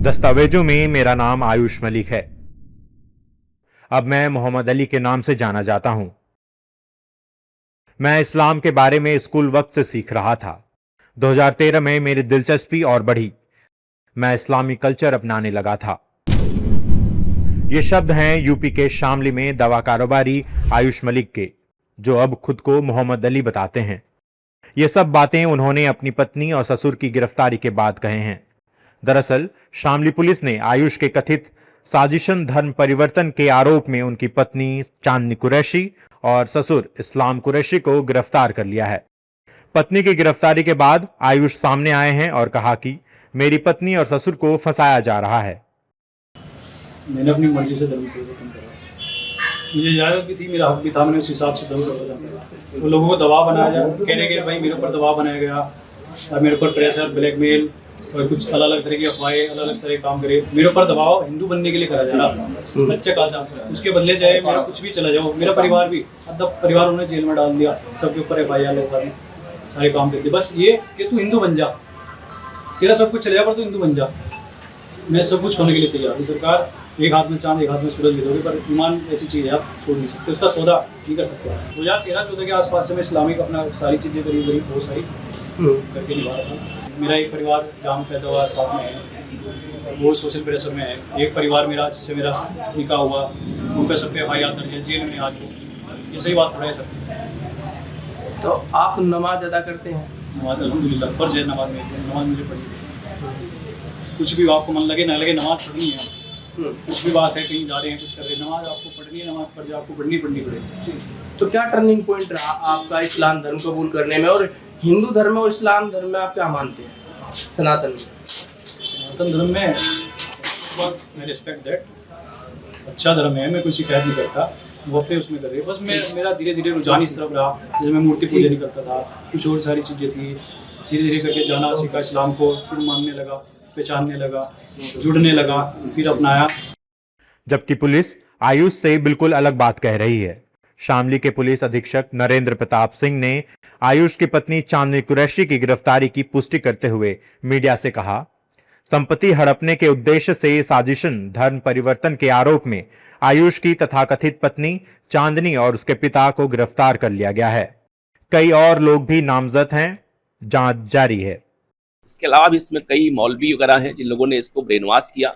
दस्तावेजों में मेरा नाम आयुष मलिक है। अब मैं मोहम्मद अली के नाम से जाना जाता हूं। मैं इस्लाम के बारे में स्कूल वक्त से सीख रहा था। 2013 में मेरी दिलचस्पी और बढ़ी। मैं इस्लामी कल्चर अपनाने लगा था। ये शब्द हैं यूपी के शामली में दवा कारोबारी आयुष मलिक के, जो अब खुद को मोहम्मद अली बताते हैं। ये सब बातें उन्होंने अपनी पत्नी और ससुर की गिरफ्तारी के बाद कहे हैं। दरअसल शामली पुलिस ने आयुष के कथित साजिशन धर्म परिवर्तन के आरोप में उनकी पत्नी चांदनी कुरैशी और ससुर इस्लाम कुरैशी को गिरफ्तार कर लिया है। पत्नी की गिरफ्तारी के बाद आयुष सामने आए हैं और कहा कि मेरी पत्नी और ससुर को फंसाया जा रहा है। मैंने अपनी मर्जी से धर्म परिवर्तन करा, मुझे इजाज़त भी थी, मेरा हक भी था, मैंने उस हिसाब से धर्म परिवर्तन करा। तो लोगों को दबाव बनाया जा, कहने के भाई मेरे ऊपर दबाव बनाया गया और मेरे ऊपर प्रेशर, ब्लैकमेल और कुछ अलग अलग तरह की अफवाहें, अलग अलग तरह के काम करे। मेरे ऊपर दबाव हिंदू बनने के लिए करा जा रहा, अच्छे कहा, उसके बदले चाहे मेरा कुछ भी चला जाओ, मेरा परिवार भी मतलब परिवार उन्होंने जेल में डाल दिया, सबके ऊपर FIR लगा दी, सारे काम करके बस ये कि तू हिंदू बन जा, तेरा सब कुछ चले जा पर तू हिंदू बन जा। मैं सब कुछ होने के लिए तैयार हूँ। सरकार एक हाथ में चांद एक हाथ में सूरज दे दोगे, पर ईमान ऐसी चीज़ है आप छोड़ नहीं सकते, उसका सौदा नहीं कर सकते। 2013-14 के आसपास से मैं इस्लामिक अपना सारी चीज़ें करीब बहुत सारी करके निभा रहा था। मेरा एक परिवार जहाँ पैदा हुआ साथ में है, वो सोशल प्रेशर में है। एक परिवार मेरा जिससे मेरा निकाह हुआ, उन पर सब पे FIR दर्ज है, जेल में आज ये सही बात थोड़ा है सर। तो आप नमाज अदा करते हैं? नमाज अल्हम्दुलिल्लाह फर्ज है, नमाज में नमाज मुझे पढ़नी है। कुछ भी आपको मन लगे ना लगे नमाज पढ़नी है। कुछ भी बात है, कहीं जा रहे हैं, कुछ कर रहे हैं, नमाज आपको पढ़नी है, नमाज पढ़ जाए आपको पढ़नी पड़ेगी। तो क्या टर्निंग पॉइंट रहा आपका इस्लाम धर्म कबूल करने में, और हिंदू धर्म और इस्लाम धर्म में आप क्या मानते हैं? सनातन धर्म में मैं रिस्पेक्ट दैट, अच्छा धर्म है, मैं कोई शिकायत नहीं करता, वो अपने उसमें कर रहे। बस मेरा धीरे धीरे रुझान इस तरफ रहा। जैसे मैं मूर्ति पूजा नहीं करता था, कुछ और सारी चीज़ें थी, धीरे धीरे करके जाना सीखा इस्लाम को, फिर मानने लगा, पहचानने लगा, जुड़ने लगा, फिर अपनाया। जबकि पुलिस आयुष से बिल्कुल अलग बात कह रही है। शामली के पुलिस अधीक्षक नरेंद्र प्रताप सिंह ने आयुष की पत्नी चांदनी कुरैशी की गिरफ्तारी की पुष्टि करते हुए मीडिया से कहा, संपत्ति हड़पने के उद्देश्य से साजिशन धर्म परिवर्तन के आरोप में आयुष की तथाकथित पत्नी चांदनी और उसके पिता को गिरफ्तार कर लिया गया है। कई और लोग भी नामजद हैं, जांच जारी है। इसके अलावा भी इसमें कई मौलवी वगैरह हैं जिन लोगों ने इसको ब्रेन वॉश किया।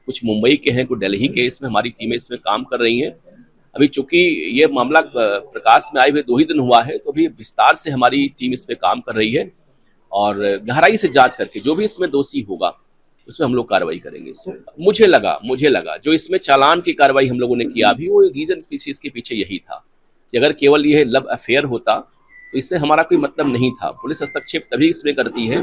कुछ मुंबई के हैं, कुछ दिल्ली के। इसमें हमारी टीमें इसमें काम कर रही हैं। अभी चूंकि ये मामला प्रकाश में आए हुए 2 ही दिन हुआ है, तो अभी विस्तार से हमारी टीम इस पे काम कर रही है और गहराई से जांच करके जो भी इसमें दोषी होगा उसमें हम लोग कार्रवाई करेंगे। इसमें मुझे लगा जो इसमें चालान की कार्रवाई हम लोगों ने किया अभी, वो रीजन स्पीसीज के पीछे यही था कि अगर केवल ये लव अफेयर होता तो इससे हमारा कोई मतलब नहीं था। पुलिस हस्तक्षेप तभी इसमें करती है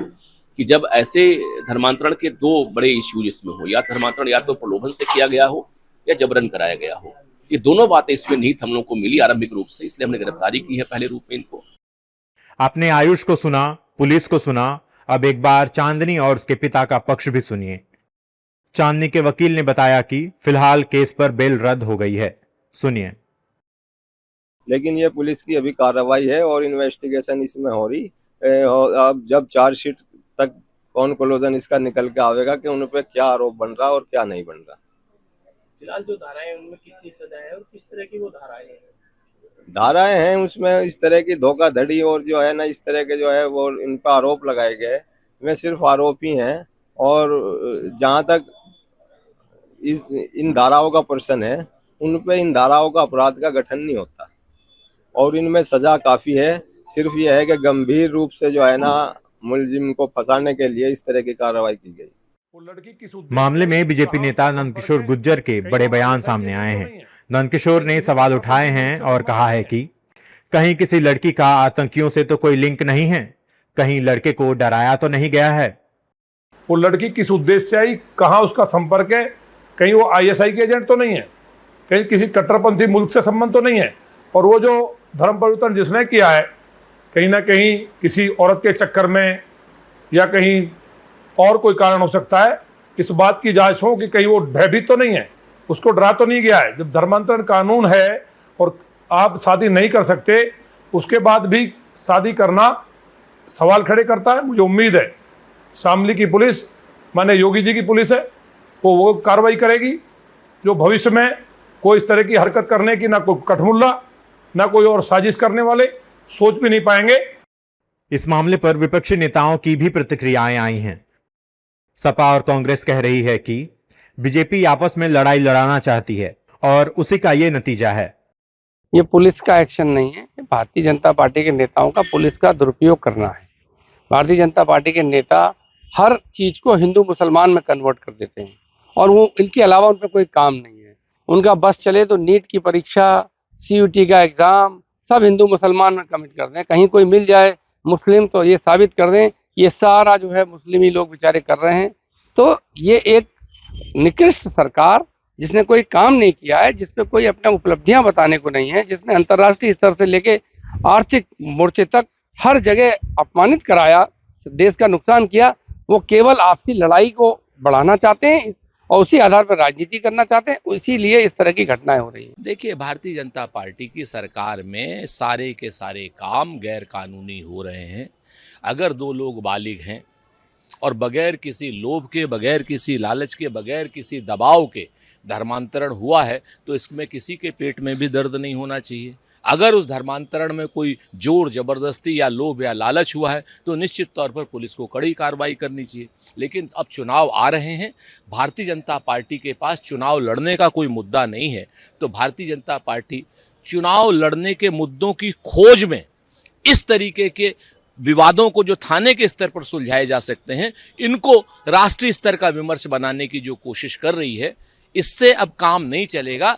कि जब ऐसे धर्मांतरण के 2 बड़े इश्यूज इसमें हो, या धर्मांतरण या तो प्रलोभन से किया गया हो या जबरन कराया गया हो। ये दोनों बातें इसमें निहित हम लोग को मिली आरंभिक रूप से, इसलिए हमने गिरफ्तारी की है पहले रूप में इनको। आपने आयुष को सुना, पुलिस को सुना, अब एक बार चांदनी और उसके पिता का पक्ष भी सुनिए। चांदनी के वकील ने बताया कि फिलहाल केस पर बेल रद्द हो गई है, सुनिए। लेकिन ये पुलिस की अभी कार्रवाई है और इन्वेस्टिगेशन इसमें हो रही और अब जब चार्जशीट तक कॉन्क्लूजन इसका निकल के आवेगा कि उन पे क्या आरोप बन रहा और क्या नहीं बन रहा। फिलहाल जो धाराएं हैं उनमें कितनी सजा है और किस तरह की वो धाराएं हैं उसमें इस तरह की धोखाधड़ी और जो है ना इस तरह के जो है वो इन पर आरोप लगाए गए, वे सिर्फ आरोप ही हैं। और जहाँ तक इन धाराओं का प्रश्न है, उन पे इन धाराओं का अपराध का गठन नहीं होता और इनमें सजा काफ़ी है। सिर्फ ये है कि गंभीर रूप से जो है ना मुलजिम को फंसाने के लिए इस तरह की कार्रवाई की गई। मामले में बीजेपी नेता नंदकिशोर गुर्जर के बड़े बयान सामने आए हैं। नंदकिशोर ने सवाल उठाए हैं और कहा है कि कहीं किसी लड़की का आतंकियों से तो कोई लिंक नहीं है, कहीं लड़के को डराया तो नहीं गया है। वो लड़की किस उद्देश्य से आई, कहाँ उसका संपर्क है, कहीं वो ISI के एजेंट तो नहीं है, कहीं किसी कट्टरपंथी मुल्क से संबंध तो नहीं है। और वो जो धर्म परिवर्तन जिसने किया है, कहीं ना कहीं किसी औरत के चक्कर में या कहीं और कोई कारण हो सकता है। इस बात की जांच हो कि कहीं वो भयभीत तो नहीं है, उसको डरा तो नहीं गया है। जब धर्मांतरण कानून है और आप शादी नहीं कर सकते, उसके बाद भी शादी करना सवाल खड़े करता है। मुझे उम्मीद है शामली की पुलिस, माने योगी जी की पुलिस है, वो कार्रवाई करेगी जो भविष्य में कोई इस तरह की हरकत करने की ना कोई कठमुल्ला ना कोई और साजिश करने वाले सोच भी नहीं पाएंगे। इस मामले पर विपक्षी नेताओं की भी प्रतिक्रियाएं आई हैं। सपा और कांग्रेस कह रही है कि बीजेपी आपस में लड़ाई लड़ाना चाहती है और उसी का ये नतीजा है। ये पुलिस का एक्शन नहीं है, भारतीय जनता पार्टी के नेताओं का पुलिस का दुरुपयोग करना है। भारतीय जनता पार्टी के नेता हर चीज को हिंदू मुसलमान में कन्वर्ट कर देते हैं और वो इनके अलावा उन पर कोई काम नहीं है। उनका बस चले तो नीट की परीक्षा, CUT का एग्जाम सब हिंदू मुसलमान में कमिट कर दें। कहीं कोई मिल जाए मुस्लिम तो ये साबित कर दें ये सारा जो है मुस्लिम ही लोग बेचारे कर रहे हैं। तो ये एक निकृष्ट सरकार जिसने कोई काम नहीं किया है, जिसपे कोई अपना उपलब्धियां बताने को नहीं है, जिसने अंतर्राष्ट्रीय स्तर से लेके आर्थिक मोर्चे तक हर जगह अपमानित कराया, देश का नुकसान किया, वो केवल आपसी लड़ाई को बढ़ाना चाहते हैं और उसी आधार पर राजनीति करना चाहते हैं। इसीलिए इस तरह की घटनाएं हो रही हैं। देखिए, भारतीय जनता पार्टी की सरकार में सारे के सारे काम गैर कानूनी हो रहे हैं। अगर दो लोग बालिग हैं और बगैर किसी लोभ के, बगैर किसी लालच के, बगैर किसी दबाव के धर्मांतरण हुआ है तो इसमें किसी के पेट में भी दर्द नहीं होना चाहिए। अगर उस धर्मांतरण में कोई जोर जबरदस्ती या लोभ या लालच हुआ है तो निश्चित तौर पर पुलिस को कड़ी कार्रवाई करनी चाहिए। लेकिन अब चुनाव आ रहे हैं, भारतीय जनता पार्टी के पास चुनाव लड़ने का कोई मुद्दा नहीं है, तो भारतीय जनता पार्टी चुनाव लड़ने के मुद्दों की खोज में इस तरीके के विवादों को जो थाने के स्तर पर सुलझाए जा सकते हैं, इनको राष्ट्रीय स्तर का विमर्श बनाने की जो कोशिश कर रही है, इससे अब काम नहीं चलेगा।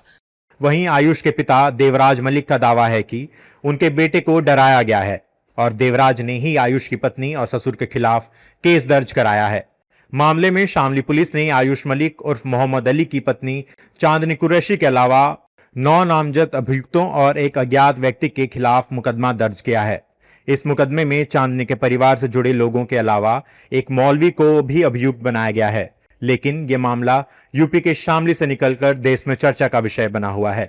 वहीं आयुष के पिता देवराज मलिक का दावा है कि उनके बेटे को डराया गया है और देवराज ने ही आयुष की पत्नी और ससुर के खिलाफ केस दर्ज कराया है। मामले में शामली पुलिस ने आयुष मलिक उर्फ मोहम्मद अली की पत्नी चांदनी कुरैशी के अलावा 9 नामजद अभियुक्तों और एक अज्ञात व्यक्ति के खिलाफ मुकदमा दर्ज किया है। इस मुकदमे में चांदनी के परिवार से जुड़े लोगों के अलावा एक मौलवी को भी अभियुक्त बनाया गया है। लेकिन यह मामला यूपी के शामली से निकलकर देश में चर्चा का विषय बना हुआ है।